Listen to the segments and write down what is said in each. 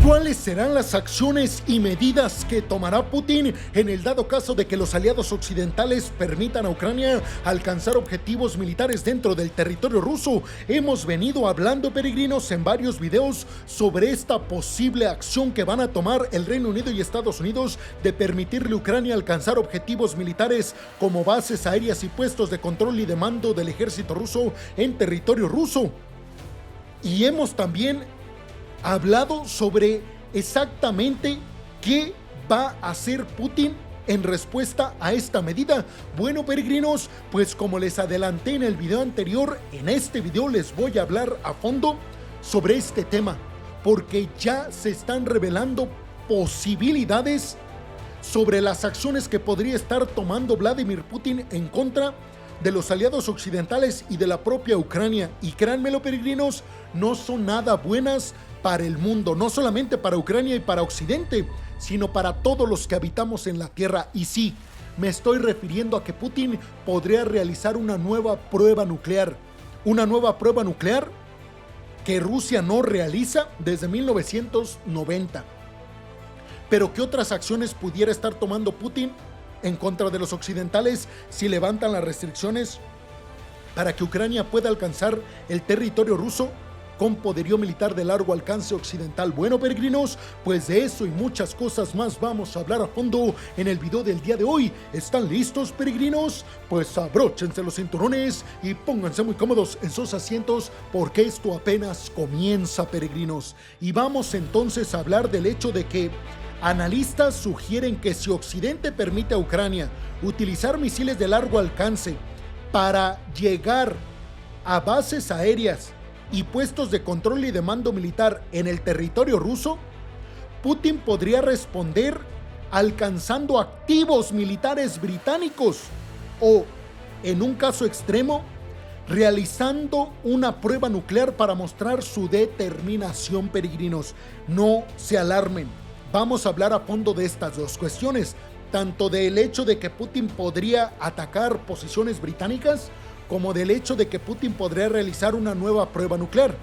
¿Cuáles serán las acciones y medidas que tomará Putin en el dado caso de que los aliados occidentales permitan a Ucrania alcanzar objetivos militares dentro del territorio ruso? Hemos venido hablando, peregrinos, en varios videos sobre esta posible acción que van a tomar el Reino Unido y Estados Unidos de permitirle a Ucrania alcanzar objetivos militares como bases aéreas y puestos de control y de mando del ejército ruso en territorio ruso. Y hemos también hablado sobre exactamente qué va a hacer Putin en respuesta a esta medida. Bueno, peregrinos, pues como les adelanté en el video anterior, en este video les voy a hablar a fondo sobre este tema, porque ya se están revelando posibilidades sobre las acciones que podría estar tomando Vladimir Putin en contra de los aliados occidentales y de la propia Ucrania. Y créanmelo, peregrinos, no son nada buenas para el mundo, no solamente para Ucrania y para Occidente, sino para todos los que habitamos en la Tierra. Y sí, me estoy refiriendo a que Putin podría realizar una nueva prueba nuclear que Rusia no realiza desde 1990. Pero ¿qué otras acciones pudiera estar tomando Putin en contra de los occidentales si levantan las restricciones para que Ucrania pueda alcanzar el territorio ruso con poderío militar de largo alcance occidental? Bueno, peregrinos, pues de eso y muchas cosas más vamos a hablar a fondo en el video del día de hoy. ¿Están listos, peregrinos? Pues abróchense los cinturones y pónganse muy cómodos en sus asientos, porque esto apenas comienza, peregrinos. Y vamos entonces a hablar del hecho de que analistas sugieren que si Occidente permite a Ucrania utilizar misiles de largo alcance para llegar a bases aéreas y puestos de control y de mando militar en el territorio ruso, Putin podría responder alcanzando activos militares británicos o, en un caso extremo, realizando una prueba nuclear para mostrar su determinación, peregrinos. No se alarmen. Vamos a hablar a fondo de estas dos cuestiones, tanto del hecho de que Putin podría atacar posiciones británicas, como del hecho de que Putin podría realizar una nueva prueba nuclear,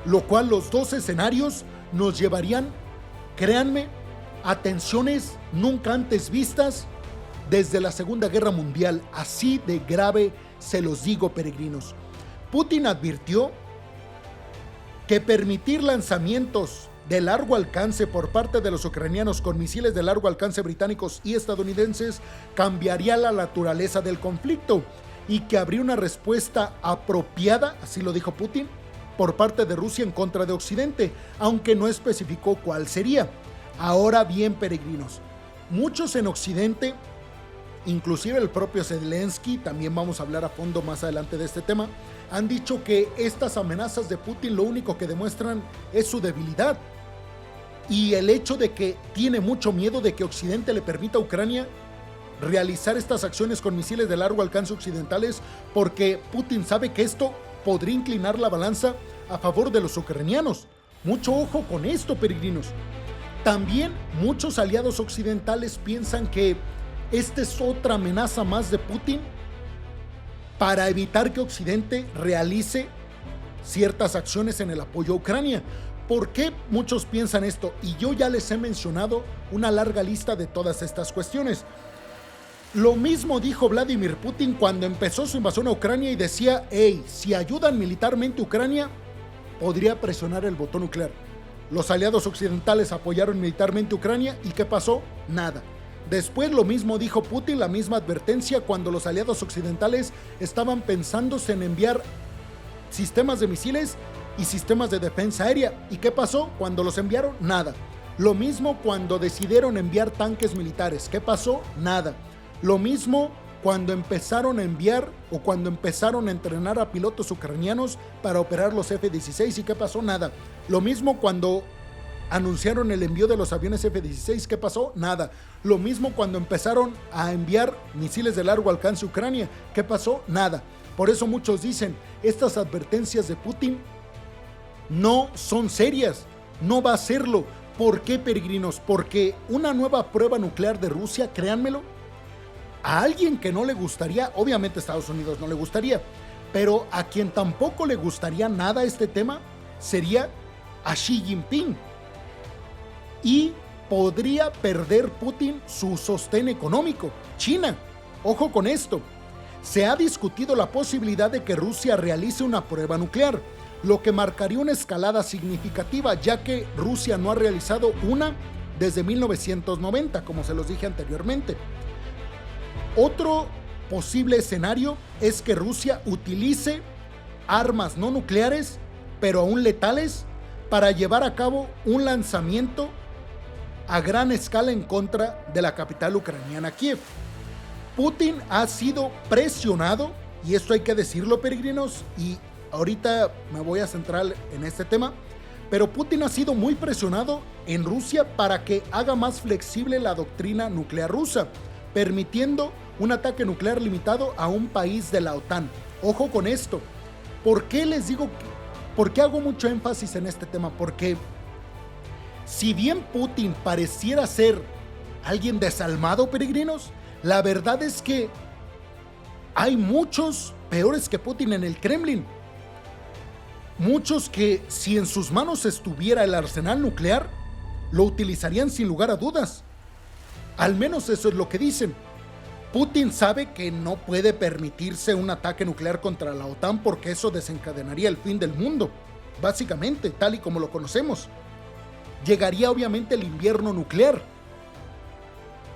lo cual los dos escenarios nos llevarían, créanme, a tensiones nunca antes vistas desde la Segunda Guerra Mundial. Así de grave se los digo, peregrinos. Putin advirtió que permitir lanzamientos de largo alcance por parte de los ucranianos con misiles de largo alcance británicos y estadounidenses cambiaría la naturaleza del conflicto y que habría una respuesta apropiada, así lo dijo Putin, por parte de Rusia en contra de Occidente, aunque no especificó cuál sería. Ahora bien, peregrinos, muchos en Occidente, inclusive el propio Zelensky, también vamos a hablar a fondo más adelante de este tema, han dicho que estas amenazas de Putin lo único que demuestran es su debilidad y el hecho de que tiene mucho miedo de que Occidente le permita a Ucrania realizar estas acciones con misiles de largo alcance occidentales, porque Putin sabe que esto podría inclinar la balanza a favor de los ucranianos. Mucho ojo con esto, peregrinos. También muchos aliados occidentales piensan que esta es otra amenaza más de Putin para evitar que Occidente realice ciertas acciones en el apoyo a Ucrania. ¿Por qué muchos piensan esto? Y yo ya les he mencionado una larga lista de todas estas cuestiones. Lo mismo dijo Vladimir Putin cuando empezó su invasión a Ucrania y decía, hey, si ayudan militarmente a Ucrania, podría presionar el botón nuclear. Los aliados occidentales apoyaron militarmente a Ucrania y ¿qué pasó? Nada. Después lo mismo dijo Putin, la misma advertencia cuando los aliados occidentales estaban pensándose en enviar sistemas de misiles y sistemas de defensa aérea. ¿Y qué pasó? Cuando los enviaron, nada. Lo mismo cuando decidieron enviar tanques militares. ¿Qué pasó? Nada. Lo mismo cuando empezaron a enviar o cuando empezaron a entrenar a pilotos ucranianos para operar los F-16. ¿Y qué pasó? Nada. Lo mismo cuando anunciaron el envío de los aviones F-16. ¿Qué pasó? Nada. Lo mismo cuando empezaron a enviar misiles de largo alcance a Ucrania. ¿Qué pasó? Nada. Por eso muchos dicen, estas advertencias de Putin no son serias. No va a serlo. ¿Por qué, peregrinos? Porque una nueva prueba nuclear de Rusia, créanmelo, a alguien que no le gustaría, obviamente a Estados Unidos no le gustaría, pero a quien tampoco le gustaría nada este tema sería a Xi Jinping. y podría perder Putin su sostén económico. China, ojo con esto, se ha discutido la posibilidad de que Rusia realice una prueba nuclear, lo que marcaría una escalada significativa, ya que Rusia no ha realizado una desde 1990, como se los dije anteriormente. Otro posible escenario es que Rusia utilice armas no nucleares, pero aún letales, para llevar a cabo un lanzamiento a gran escala en contra de la capital ucraniana, Kiev. Putin ha sido presionado, y esto hay que decirlo, peregrinos, y ahorita me voy a centrar en este tema, pero Putin ha sido muy presionado en Rusia para que haga más flexible la doctrina nuclear rusa, permitiendo un ataque nuclear limitado a un país de la OTAN. Ojo con esto. ¿Por qué les digo por qué hago mucho énfasis en este tema? Porque si bien Putin pareciera ser alguien desalmado, peregrinos, la verdad es que hay muchos peores que Putin en el Kremlin. Muchos que, si en sus manos estuviera el arsenal nuclear, lo utilizarían sin lugar a dudas. Al menos eso es lo que dicen. Putin sabe que no puede permitirse un ataque nuclear contra la OTAN porque eso desencadenaría el fin del mundo, básicamente, tal y como lo conocemos. Llegaría obviamente el invierno nuclear.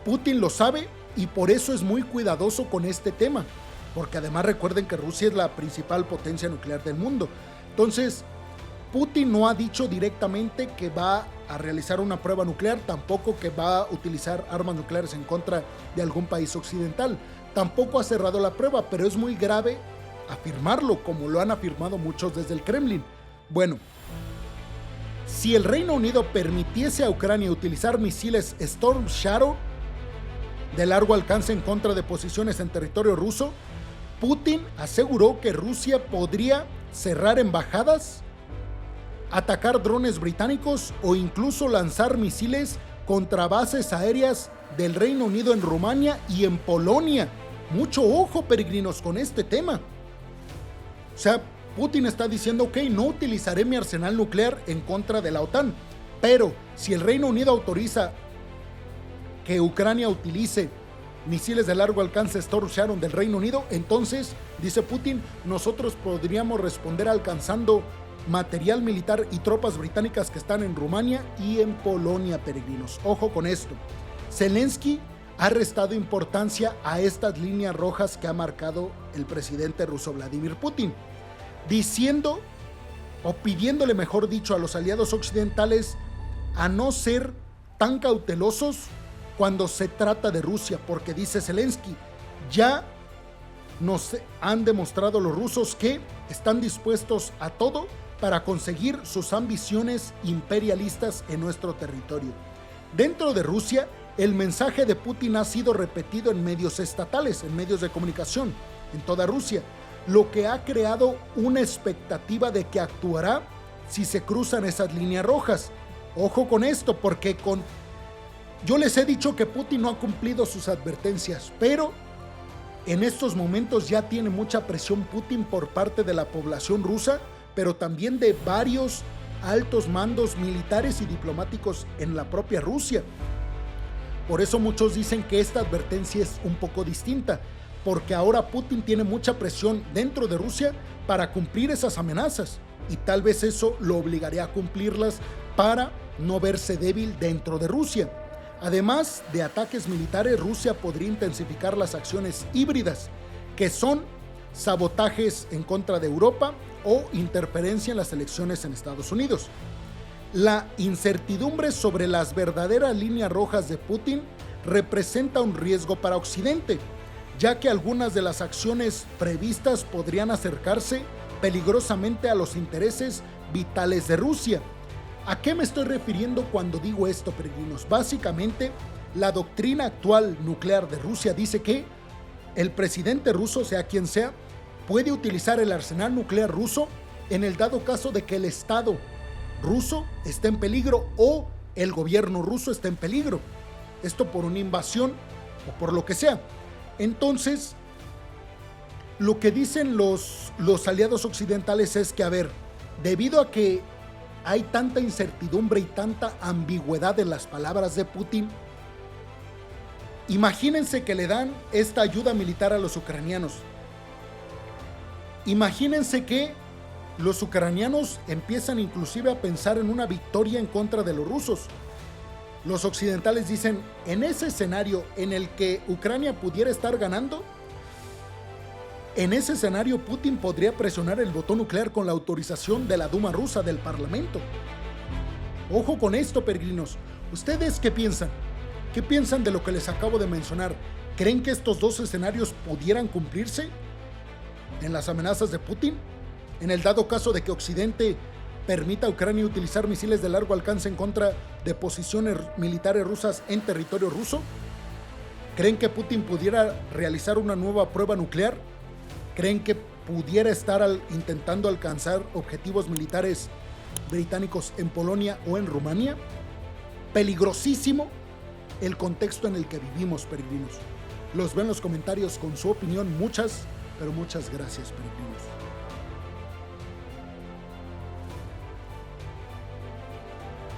Putin lo sabe y por eso es muy cuidadoso con este tema, porque además recuerden que Rusia es la principal potencia nuclear del mundo. Entonces, Putin no ha dicho directamente que va a realizar una prueba nuclear, tampoco que va a utilizar armas nucleares en contra de algún país occidental. Tampoco ha cerrado la prueba, pero es muy grave afirmarlo, como lo han afirmado muchos desde el Kremlin. Bueno, si el Reino Unido permitiese a Ucrania utilizar misiles Storm Shadow de largo alcance en contra de posiciones en territorio ruso, Putin aseguró que Rusia podría cerrar embajadas, atacar drones británicos o incluso lanzar misiles contra bases aéreas del Reino Unido en Rumania y en Polonia. Mucho ojo, peregrinos, con este tema. O sea, Putin está diciendo, ok, no utilizaré mi arsenal nuclear en contra de la OTAN, pero si el Reino Unido autoriza que Ucrania utilice misiles de largo alcance Storm Shadow del Reino Unido, entonces, dice Putin, nosotros podríamos responder alcanzando material militar y tropas británicas que están en Rumania y en Polonia, peregrinos. Ojo con esto. Zelensky ha restado importancia a estas líneas rojas que ha marcado el presidente ruso Vladimir Putin, diciendo o pidiéndole, mejor dicho, a los aliados occidentales a no ser tan cautelosos cuando se trata de Rusia, porque dice Zelensky, ya nos han demostrado los rusos que están dispuestos a todo para conseguir sus ambiciones imperialistas en nuestro territorio. Dentro de Rusia, el mensaje de Putin ha sido repetido en medios estatales, en medios de comunicación, en toda Rusia, lo que ha creado una expectativa de que actuará si se cruzan esas líneas rojas. Ojo con esto, porque yo les he dicho que Putin no ha cumplido sus advertencias, pero en estos momentos ya tiene mucha presión Putin por parte de la población rusa, pero también de varios altos mandos militares y diplomáticos en la propia Rusia. Por eso muchos dicen que esta advertencia es un poco distinta, porque ahora Putin tiene mucha presión dentro de Rusia para cumplir esas amenazas, y tal vez eso lo obligaría a cumplirlas para no verse débil dentro de Rusia. Además de ataques militares, Rusia podría intensificar las acciones híbridas, que son sabotajes en contra de Europa o interferencia en las elecciones en Estados Unidos. La incertidumbre sobre las verdaderas líneas rojas de Putin representa un riesgo para Occidente, ya que algunas de las acciones previstas podrían acercarse peligrosamente a los intereses vitales de Rusia. ¿A qué me estoy refiriendo cuando digo esto, peregrinos? Básicamente, la doctrina actual nuclear de Rusia dice que el presidente ruso, sea quien sea, puede utilizar el arsenal nuclear ruso en el dado caso de que el Estado ruso esté en peligro o el gobierno ruso esté en peligro. Esto por una invasión o por lo que sea. Entonces, lo que dicen los aliados occidentales es que, a ver, debido a que hay tanta incertidumbre y tanta ambigüedad en las palabras de Putin. Imagínense que le dan esta ayuda militar a los ucranianos. Imagínense que los ucranianos empiezan inclusive a pensar en una victoria en contra de los rusos. Los occidentales dicen, en ese escenario en el que Ucrania pudiera estar ganando, en ese escenario Putin podría presionar el botón nuclear con la autorización de la Duma rusa, del Parlamento. Ojo con esto, peregrinos. ¿Ustedes qué piensan? ¿Qué piensan de lo que les acabo de mencionar? ¿Creen que estos dos escenarios pudieran cumplirse en las amenazas de Putin? En el dado caso de que Occidente permita a Ucrania utilizar misiles de largo alcance en contra de posiciones militares rusas en territorio ruso. ¿Creen que Putin pudiera realizar una nueva prueba nuclear? ¿Creen que pudiera estar intentando alcanzar objetivos militares británicos en Polonia o en Rumania? Peligrosísimo el contexto en el que vivimos, peregrinos. Los veo en los comentarios con su opinión. Muchas, pero muchas gracias, peregrinos.